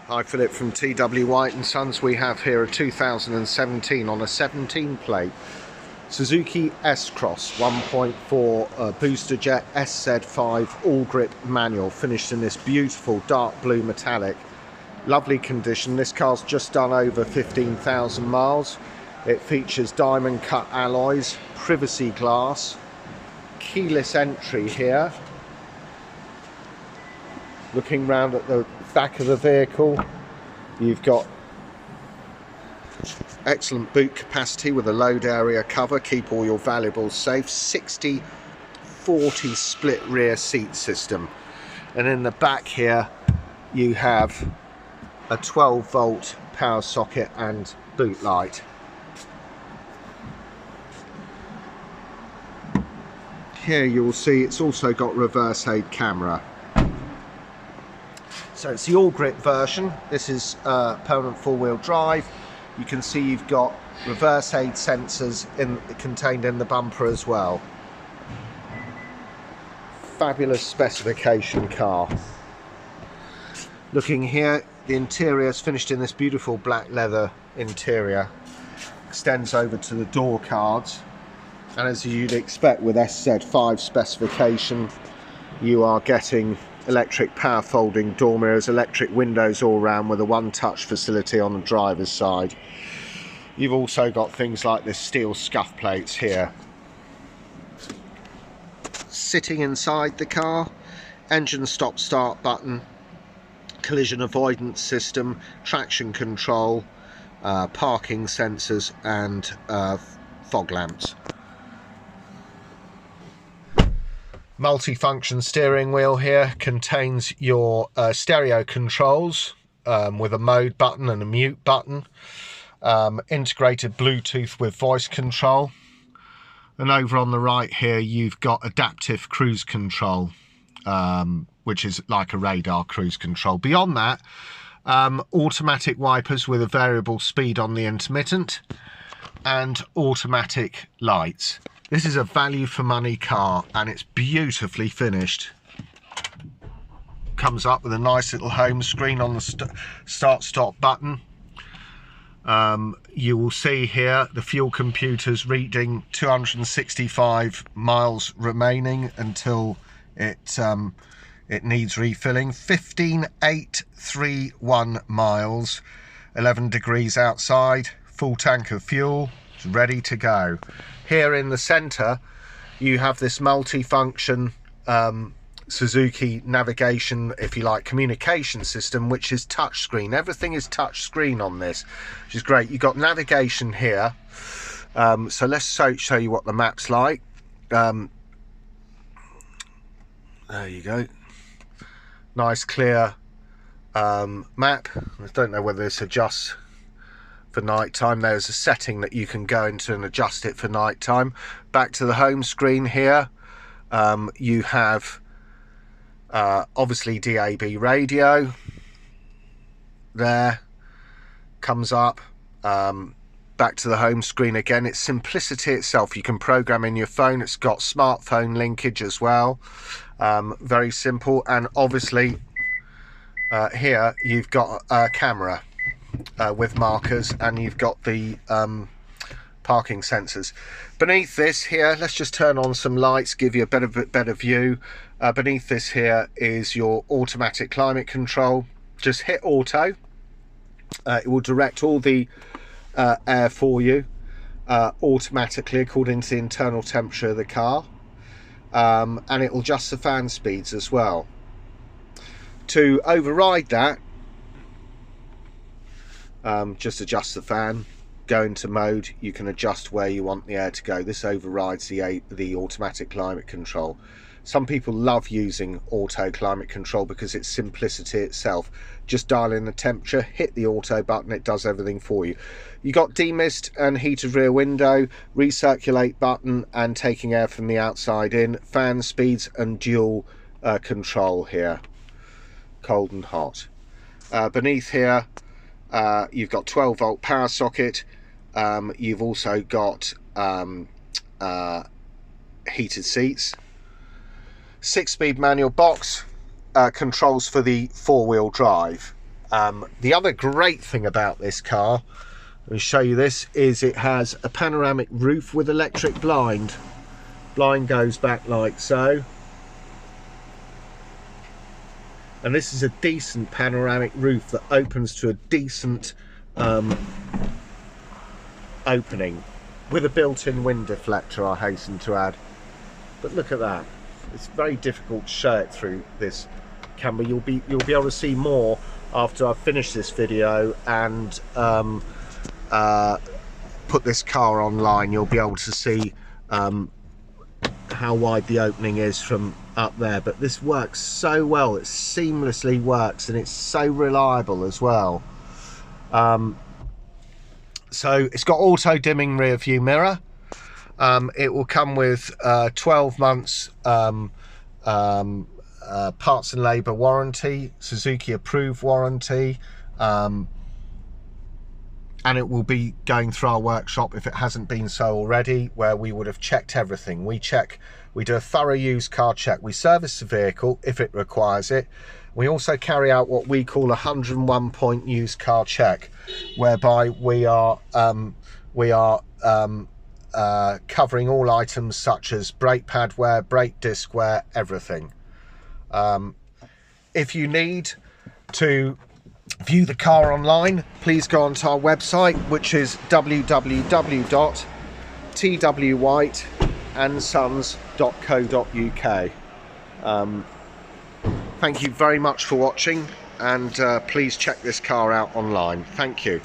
Hi Philip from T.W White Sons. We have here a 2017 on a 17 plate Suzuki S-Cross 1.4 Boosterjet SZ5 ALLGRIP manual, finished in this beautiful dark blue metallic. Lovely condition. This car's just done over 15,000 miles. It features diamond cut alloys, privacy glass, keyless entry here. Looking round at the back of the vehicle, you've got excellent boot capacity with a load area cover, keep all your valuables safe, 60/40 split rear seat system, and in the back here you have a 12-volt power socket and boot light. Here you'll see it's also got reverse aid camera. So it's the ALLGRIP version. This is permanent four-wheel drive. You can see you've got reverse aid sensors contained in the bumper as well. Fabulous specification car. Looking here, the interior is finished in this beautiful black leather interior. Extends over to the door cards. And as you'd expect with SZ5 specification, you are getting electric power folding door mirrors, electric windows all round with a one-touch facility on the driver's side. You've also got things like this steel scuff plates here. Sitting inside the car, engine stop start button, collision avoidance system, traction control, parking sensors and fog lamps. Multi-function steering wheel here contains your stereo controls with a mode button and a mute button, integrated Bluetooth with voice control, and over on the right here you've got adaptive cruise control, which is like a radar cruise control. Beyond that, automatic wipers with a variable speed on the intermittent and automatic lights. This is a value for money car and it's beautifully finished. Comes up with a nice little home screen on the start stop button. You will see here the fuel computer's reading 265 miles remaining until it needs refilling. 15,831 miles, 11 degrees outside, full tank of fuel, it's ready to go. Here in the centre you have this multi-function Suzuki navigation, if you like, communication system, which is touchscreen. Everything is touchscreen on this, which is great. You've got navigation here, so let's show you what the map's like. There you go, nice clear map. I don't know whether this adjusts for night time. There's a setting that you can go into and adjust it for night time. Back to the home screen here, you have obviously DAB radio there comes up. Back to the home screen again. It's simplicity itself. You can program in your phone. It's got smartphone linkage as well. Very simple. And obviously here you've got a camera with markers, and you've got the parking sensors. Beneath this here, let's just turn on some lights, give you a better view. Beneath this here is your automatic climate control. Just hit auto, it will direct all the air for you automatically according to the internal temperature of the car, and it will adjust the fan speeds as well. To override that, just adjust the fan, go into mode. You can adjust where you want the air to go. This overrides the automatic climate control. Some people love using auto climate control because it's simplicity itself. Just dial in the temperature, hit the auto button, it does everything for you. You got demist and heated rear window, recirculate button and taking air from the outside in, fan speeds and dual control here, cold and hot. Beneath here you've got 12-volt power socket. You've also got heated seats, 6-speed manual box, controls for the four-wheel drive. The other great thing about this car, let me show you this, is it has a panoramic roof with electric blind. Blind goes back like so. And this is a decent panoramic roof that opens to a decent opening with a built-in wind deflector, I hasten to add. But look at that. It's very difficult to show it through this camera. You'll be able to see more after I've finished this video and put this car online. You'll be able to see how wide the opening is from up there. But this works so well, it seamlessly works, and it's so reliable as well. So it's got auto dimming rear view mirror. It will come with 12 months parts and labour warranty, Suzuki approved warranty, and it will be going through our workshop if it hasn't been so already, where we would have checked everything. We do a thorough used car check. We service the vehicle if it requires it. We also carry out what we call a 101 point used car check, whereby we are covering all items such as brake pad wear, brake disc wear, everything. If you need to view the car online, please go onto our website, which is www.twwhitesons.co.uk. Thank you very much for watching, and please check this car out online. Thank you.